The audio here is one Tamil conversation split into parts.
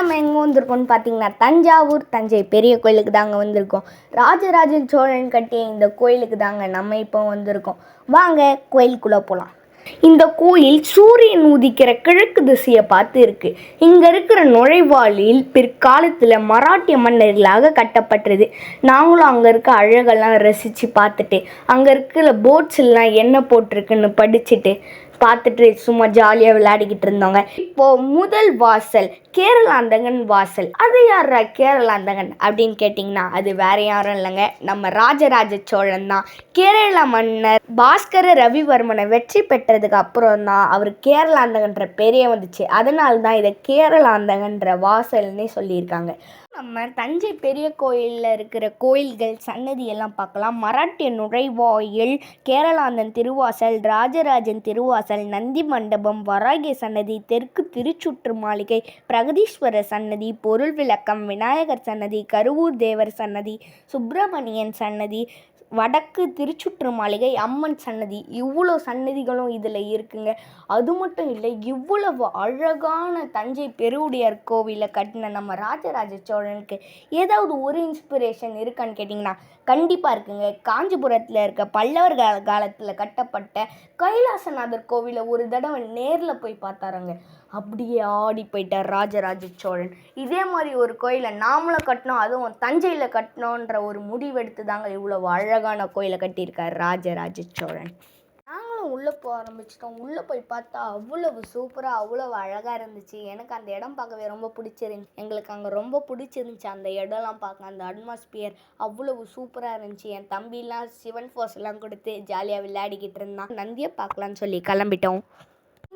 நம்ம எங்கே வந்திருக்கோம்னு பார்த்தீங்கன்னா தஞ்சாவூர் தஞ்சை பெரிய கோயிலுக்கு தாங்க வந்திருக்கோம். ராஜராஜ சோழன் கட்டிய இந்த கோயிலுக்கு தாங்க நம்ம இப்போ வந்திருக்கோம். வாங்க கோயிலுக்குள்ளே போகலாம். இந்த கோயில் சூரியன் உதிக்கிற கிழக்கு திசையை பார்த்து இருக்கு. இங்கே இருக்கிற நுழைவாயில் பிற்காலத்தில் மராட்டிய மன்னர்களாக கட்டப்பட்டது. நாங்களும் அங்கே இருக்க அழகெல்லாம் ரசித்து பார்த்துட்டு அங்கே இருக்கிற போட்ஸ் எல்லாம் என்ன போட்டிருக்குன்னு படிச்சுட்டு பார்த்துட்டு சும்மா ஜாலியாக விளையாடிக்கிட்டு இருந்தோங்க. இப்போது முதல் வாசல் கேரளாந்தகன் வாசல். அது யாரா கேரளாந்தகன் அப்படின்னு கேட்டிங்கன்னா அது வேற யாரும் இல்லைங்க, நம்ம ராஜராஜ சோழன் தான். கேரள மன்னர் பாஸ்கர ரவிவர்மனை வெற்றி பெற்றதுக்கு அப்புறம் தான் அவர் கேரளாந்தகன்ற பெரிய வந்துச்சு. அதனால தான் இதை கேரளாந்தகன்ற வாசல்னே சொல்லியிருக்காங்க. நம்ம தஞ்சை பெரிய கோயிலில் இருக்கிற கோயில்கள் சன்னதி எல்லாம் பார்க்கலாம். மராட்டிய நுழைவாயில், கேரளாந்தன் திருவாசல், ராஜராஜன் திருவாசல், நந்தி மண்டபம், வராகிய சன்னதி, தெற்கு திருச்சுற்று மாளிகை, பிரகதீஸ்வரர் சன்னதி, பொருள் விளக்கம், விநாயகர் சன்னதி, கருவூர் தேவர் சன்னதி, சுப்பிரமணியன் சன்னதி, வடக்கு திருச்சுற்று மாளிகை, அம்மன் சன்னதி, இவ்வளோ சன்னதிகளும் இதில் இருக்குங்க. அது மட்டும் இல்லை, இவ்வளவு அழகான தஞ்சை பெருவுடையார் கோவிலை கட்டின நம்ம ராஜராஜ சோழனுக்கு ஏதாவது ஒரு இன்ஸ்பிரேஷன் இருக்கான்னு கேட்டிங்கன்னா கண்டிப்பாக இருக்குங்க. காஞ்சிபுரத்தில் இருக்க பல்லவர் காலத்தில் கட்டப்பட்ட கைலாசநாதர் கோவிலை ஒரு தடவை நேரில் போய் பார்த்தாருங்க. அப்படியே ஆடி போயிட்டார் ராஜராஜ சோழன். இதே மாதிரி ஒரு கோயிலை நாமளும் கட்டினோம், அதுவும் தஞ்சையில் கட்டணுன்ற ஒரு முடிவெடுத்து தாங்க இவ்வளவு அழகான கோயிலை கட்டியிருக்கார் ராஜராஜ சோழன். நாங்களும் உள்ளே போக ஆரம்பிச்சிட்டோம். உள்ளே போய் பார்த்தா அவ்வளவு சூப்பராக அவ்வளவு அழகாக இருந்துச்சு. எனக்கு அந்த இடம் பார்க்கவே ரொம்ப பிடிச்சிருந்துச்சி. எங்களுக்கு அங்கே ரொம்ப பிடிச்சிருந்துச்சி அந்த இடம்லாம் பார்க்க. அந்த அட்மாஸ்பியர் அவ்வளவு சூப்பராக இருந்துச்சு. என் தம்பிலாம் சிவன் ஃபோர்ஸ் எல்லாம் கொடுத்து ஜாலியாக விளையாடிக்கிட்டு இருந்தான். நந்தியை பார்க்கலான்னு சொல்லி கிளம்பிட்டோம்.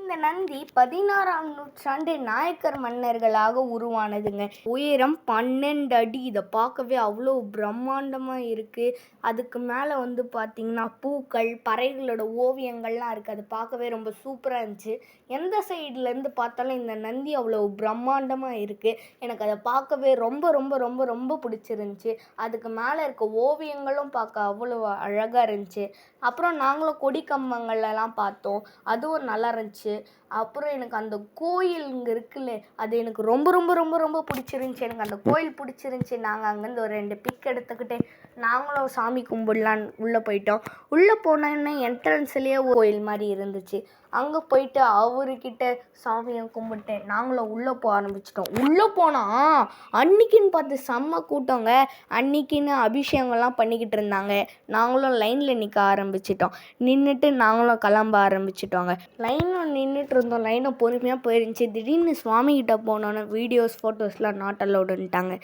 இந்த நந்தி 16ஆம் நூற்றாண்டு நாயக்கர் மன்னர்களாக உருவானதுங்க. உயரம் 12 அடி. இதை பார்க்கவே அவ்வளோ பிரம்மாண்டமாக இருக்குது. அதுக்கு மேலே வந்து பார்த்திங்கன்னா பூக்கள், பறவைகளோட ஓவியங்கள்லாம் இருக்குது. அது பார்க்கவே ரொம்ப சூப்பராக இருந்துச்சு. எந்த சைட்லேருந்து பார்த்தாலும் இந்த நந்தி அவ்வளோ பிரம்மாண்டமாக இருக்குது. எனக்கு அதை பார்க்கவே ரொம்ப ரொம்ப ரொம்ப ரொம்ப பிடிச்சிருந்துச்சி. அதுக்கு மேலே இருக்க ஓவியங்களும் பார்க்க அவ்வளோ அழகாக இருந்துச்சு. அப்புறம் நாங்களும் கொடி கம்பங்கள்லாம் பார்த்தோம், அதுவும் நல்லா இருந்துச்சு. அப்புறம் எனக்கு அந்த கோயில் இங்கே இருக்குல்ல, அது எனக்கு ரொம்ப ரொம்ப ரொம்ப ரொம்ப பிடிச்சிருந்துச்சி. எனக்கு அந்த கோயில் பிடிச்சிருந்துச்சி. நாங்கள் அங்கேருந்து ஒரு 2 பிக் எடுத்துக்கிட்டு நாங்களும் சாமி கும்பிடலான்னு உள்ளே போயிட்டோம். உள்ளே போனோன்னே என்ட்ரன்ஸ்லேயே கோயில் மாதிரி இருந்துச்சு. அங்கே போயிட்டு அவர்கிட்ட சாமியை கும்பிட்டு நாங்களும் உள்ளே போக ஆரம்பிச்சிட்டோம். உள்ளே போனால் அன்னைக்குன்னு பார்த்து செம்ம கூட்டங்க. அன்னைக்குன்னு அபிஷேகம்லாம் பண்ணிக்கிட்டு இருந்தாங்க. நாங்களும் லைனில் நிற்க ஆரம்பிச்சிட்டோம். நின்றுட்டு நாங்களும் கிளம்ப ஆரம்பிச்சிட்டோங்க. லைனில் நின்றுட்டு இருந்தோம். லைனை பொறுமையாக போயிருந்துச்சு. திடீர்னு சுவாமிகிட்ட போனோன்னே வீடியோஸ் ஃபோட்டோஸ்லாம் நாட் அலோடுன்ட்டாங்க.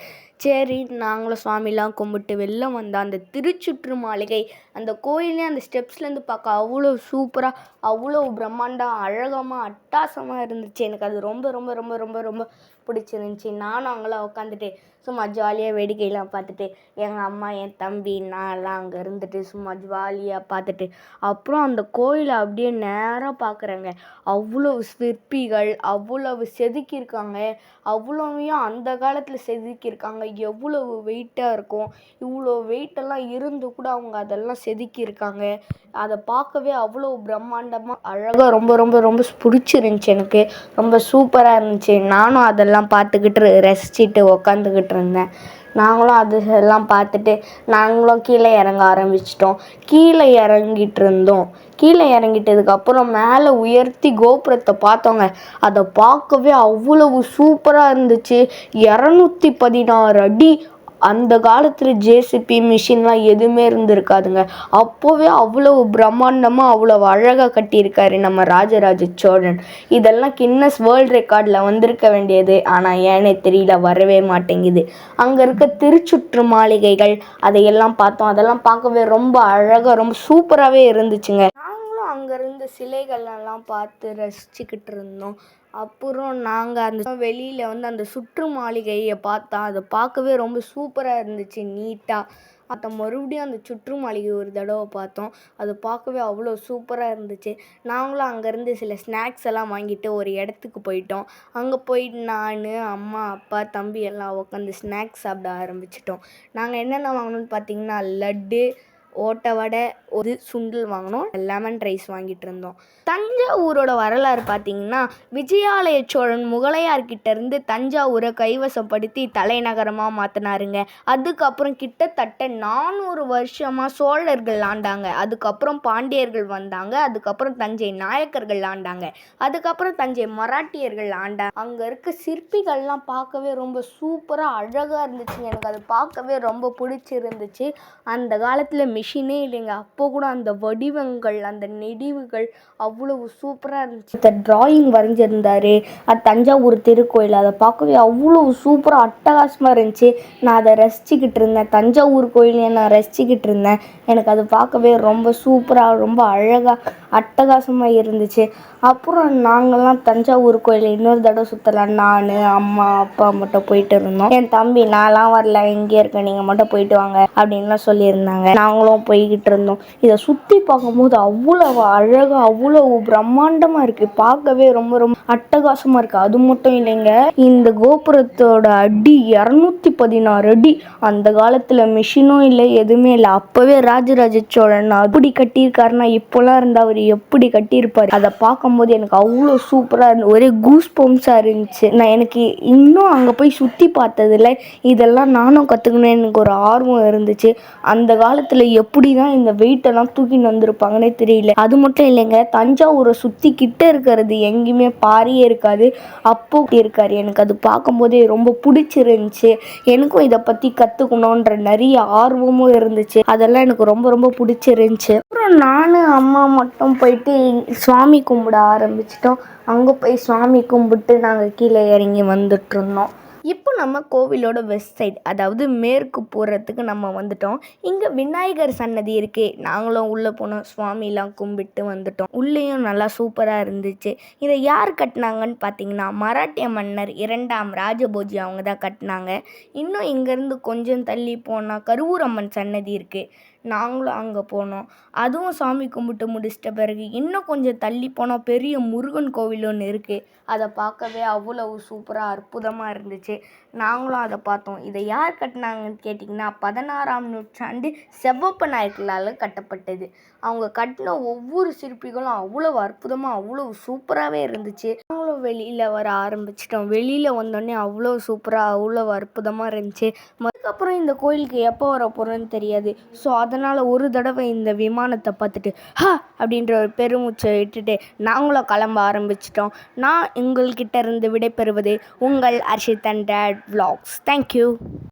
சரி, நாங்களும் சுவாமிலாம் கும்பிட்டு வெளில வந்தால் அந்த திருச்சுற்று மாளிகை, அந்த கோயிலே அந்த ஸ்டெப்ஸ்லேருந்து பார்க்க அவ்வளோ சூப்பராக அவ்வளோ பிரம்மாண்டம் அழகமாக அட்டாசமாக இருந்துச்சு. எனக்கு அது ரொம்ப ரொம்ப ரொம்ப ரொம்ப ரொம்ப பிடிச்சிருந்துச்சி. நானும் அங்கெல்லாம் உட்காந்துட்டு சும்மா ஜாலியாக வேடிக்கையெல்லாம் பார்த்துட்டு எங்கள் அம்மா, என் தம்பி, நான்லாம் அங்கே இருந்துட்டு சும்மா ஜாலியாக பார்த்துட்டு அப்புறம் அந்த கோயிலை அப்படியே நேராக பார்க்குறேங்க. அவ்வளோ சிற்பிகள் அவ்வளவு செதுக்கியிருக்காங்க. அவ்வளோவையும் அந்த காலத்தில் செதுக்கியிருக்காங்க. எவ்வளவு வெயிட்டாக இருக்கும். இவ்வளோ வெயிட்டெல்லாம் இருந்து கூட அவங்க அதெல்லாம் செதுக்கியிருக்காங்க. அதை பார்க்கவே அவ்வளோ பிரம்மாண்டமாக அழகாக ரொம்ப ரொம்ப ரொம்ப பிடிச்சிருந்துச்சி. எனக்கு ரொம்ப சூப்பராக இருந்துச்சு. நானும் அதெல்லாம் பார்த்துக்கிட்டு ரசிச்சுட்டு உக்காந்துக்கிட்டு இருந்தேன். நாங்களும் அதெல்லாம் பார்த்துட்டு நாங்களும் கீழே இறங்க ஆரம்பிச்சிட்டோம். கீழே இறங்கிட்டு இருந்தோம். கீழே இறங்கிட்டதுக்கப்புறம் மேலே உயர்த்தி கோபுரத்தை பார்த்தோங்க. அதை பார்க்கவே அவ்வளவு சூப்பராக இருந்துச்சு. 216 அடி. அந்த காலத்தில் ஜேசிபி மிஷின்லாம் எதுவுமே இருந்திருக்காதுங்க. அப்போவே அவ்வளவு பிரம்மாண்டமாக அவ்வளோ அழகாக கட்டியிருக்காரு நம்ம ராஜராஜ சோழன். இதெல்லாம் கின்னஸ் வேர்ல்டு ரெக்கார்டில் வந்திருக்க வேண்டியது, ஆனால் ஏனே தெரியல, வரவே மாட்டேங்குது. அங்கே இருக்க திருச்சுற்று மாளிகைகள் அதையெல்லாம் பார்த்தோம். அதெல்லாம் பார்க்கவே ரொம்ப அழகாக ரொம்ப சூப்பராகவே இருந்துச்சுங்க. நாங்களும் அங்கே இருந்த சிலைகளெல்லாம் பார்த்து ரசிச்சுக்கிட்டு இருந்தோம். அப்புறம் நாங்கள் அந்த வெளியில் வந்து அந்த சுற்று மாளிகையை பார்த்தா அதை பார்க்கவே ரொம்ப சூப்பராக இருந்துச்சு, நீட்டாக. அதை மறுபடியும் அந்த சுற்று மாளிகை ஒரு தடவை பார்த்தோம். அது பார்க்கவே அவ்வளோ சூப்பராக இருந்துச்சு. நாங்களும் அங்கேருந்து சில ஸ்நாக்ஸ் எல்லாம் வாங்கிட்டு ஒரு இடத்துக்கு போயிட்டோம். அங்கே போயிட்டு நான், அம்மா, அப்பா, தம்பி எல்லாம் உட்காந்து ஸ்நாக்ஸ் சாப்பிட ஆரம்பிச்சிட்டோம். நாங்கள் என்னென்ன வாங்கினோன்னு பார்த்தீங்கன்னா லட்டு, ஓட்டை வடை, ஒரு சுண்டல் வாங்கினோம், லெமன் ரைஸ் வாங்கிட்டு இருந்தோம். தஞ்சாவூரோட வரலாறு பார்த்தீங்கன்னா, விஜயாலய சோழன் முகலாயர்கிட்ட இருந்து தஞ்சாவூரை கைவசப்படுத்தி தலைநகரமாக மாற்றினாருங்க. அதுக்கப்புறம் கிட்டத்தட்ட 400 வருஷமாக சோழர்கள் ஆண்டாங்க. அதுக்கப்புறம் பாண்டியர்கள் வந்தாங்க. அதுக்கப்புறம் தஞ்சை நாயக்கர்கள் ஆண்டாங்க. அதுக்கப்புறம் தஞ்சை மராட்டியர்கள் ஆண்டாங்க. அங்கே இருக்க சிற்பிகள்லாம் பார்க்கவே ரொம்ப சூப்பராக அழகாக இருந்துச்சுங்க. எனக்கு அது பார்க்கவே ரொம்ப பிடிச்சிருந்துச்சு. அந்த காலத்தில் மிஷினே இல்லைங்க. அப்போ கூட அந்த வடிவங்கள், அந்த நெடிவுகள் அவ்வளவு சூப்பராக இருந்துச்சு. இந்த டிராயிங் வரைஞ்சிருந்தாரு அது தஞ்சாவூர் திருக்கோயில். அதை பார்க்கவே அவ்வளோ சூப்பராக அட்டகாசமாக இருந்துச்சு. நான் அதை ரசிச்சுக்கிட்டு இருந்தேன். தஞ்சாவூர் கோயிலையே நான் ரசிச்சுக்கிட்டு இருந்தேன். எனக்கு அது பார்க்கவே ரொம்ப சூப்பராக, ரொம்ப அழகாக, அட்டகாசமாக இருந்துச்சு. அப்புறம் நாங்கள்லாம் தஞ்சாவூர் கோயிலை இன்னொரு தடவை சுற்றலாம். நான், அம்மா, அப்பா மட்டும் போயிட்டு இருந்தோம். என் தம்பி, நான்லாம் வரல, இங்கே இருக்கேன், நீங்கள் மட்டும் போயிட்டு வாங்க அப்படின்லாம் சொல்லியிருந்தாங்க. நாங்களும் போய்கிட்டு இருந்தோம். இதை சுற்றி பார்க்கும்போது அவ்வளோ அழகாக, அவ்வளோ பிரம்மாண்டமாக இருக்குது. பார்க்கவே ரொம்ப ரொம்ப அட்டகாசமாக இருக்குது. அது மட்டும் இல்லைங்க, இந்த கோபுரத்தோட அடி 216 அடி. அந்த காலத்தில் மிஷினும் இல்லை, எதுவுமே இல்லை. அப்போவே ராஜராஜ சோழன் அப்படி கட்டியிருக்காருன்னா இப்போலாம் இருந்தால் அவர் எப்படி கட்டியிருப்பார். அதை பார்க்கும்போது எனக்கு அவ்வளோ சூப்பராக இருந்து ஒரே கூஸ் பம்ப்ஸாக இருந்துச்சு. நான் எனக்கு இன்னும் அங்கே போய் சுற்றி பார்த்ததில்ல. இதெல்லாம் நானும் கற்றுக்கணும்னு எனக்கு ஒரு ஆர்வம் இருந்துச்சு. அந்த காலத்தில் எப்படி தான் இந்த வெயிட்டெல்லாம் தூக்கின்னு வந்திருப்பாங்கன்னே தெரியல. அது மட்டும் இல்லைங்க, தஞ்சாவூரை சுற்றி கிட்ட இருக்கிறது எங்கேயுமே பாரியே இருக்காது. அப்போ இருக்காரு. எனக்கு அது பார்க்கும்போதே ரொம்ப பிடிச்சிருந்துச்சு. எனக்கும் இதை பற்றி கற்றுக்கணுன்ற நிறைய ஆர்வமும் இருந்துச்சு. அதெல்லாம் எனக்கு ரொம்ப ரொம்ப பிடிச்சிருந்துச்சு. அப்புறம் நான், அம்மா மட்டும் போயிட்டு சுவாமி கும்பிட ஆரம்பிச்சிட்டோம். அங்கே போய் சுவாமி கும்பிட்டு நாங்கள் கீழே இறங்கி வந்துட்டு இருந்தோம். இப்போ நம்ம கோவிலோட வெஸ்ட் சைடு, அதாவது மேற்கு போகிறதுக்கு நம்ம வந்துட்டோம். இங்கே விநாயகர் சன்னதி இருக்குது. நாங்களும் உள்ளே போனோம், சுவாமிலாம் கும்பிட்டு வந்துட்டோம். உள்ளேயும் நல்லா சூப்பராக இருந்துச்சு. இதை யார் கட்டினாங்கன்னு பார்த்தீங்கன்னா, மராட்டிய மன்னர் 2ஆம் ராஜபோஜி அவங்க தான் கட்டினாங்க. இன்னும் இங்கேருந்து கொஞ்சம் தள்ளி போனால் கருவூரம்மன் சன்னதி இருக்குது. நாங்களும் அங்கே போனோம். அதுவும் சாமி கும்பிட்டு முடிச்சிட்ட பிறகு இன்னும் கொஞ்சம் தள்ளி போனால் பெரிய முருகன் கோவில் ஒன்று இருக்குது. அதை பார்க்கவே அவ்வளவு சூப்பராக அற்புதமாக இருந்துச்சு. நாங்களும் அதை பார்த்தோம். இதை யார் கட்டினாங்கன்னு கேட்டிங்கன்னா, 16ஆம் நூற்றாண்டு செவ்வப்ப நாயக்கரால் கட்டப்பட்டது. அவங்க கட்டின ஒவ்வொரு சிற்பிகளும் அவ்வளவு அற்புதமாக, அவ்வளோ சூப்பராகவே இருந்துச்சு. நாங்களும் வெளியில் வர ஆரம்பிச்சிட்டோம். வெளியில் வந்தோடனே அவ்வளோ சூப்பராக, அவ்வளோ அற்புதமாக இருந்துச்சு. அதுக்கப்புறம் இந்த கோயிலுக்கு எப்போ வர போகிறோன்னு தெரியாது. ஸோ அதனால் ஒரு தடவை இந்த விமானத்தை பார்த்துட்டு அப்படின்ற ஒரு பெருமூச்சை விட்டுட்டு நாங்களும் கிளம்ப ஆரம்பிச்சிட்டோம். நான் உங்கள்கிட்ட இருந்து விடைபெறுவது உங்கள் Harshit and date vlogs. Thank you.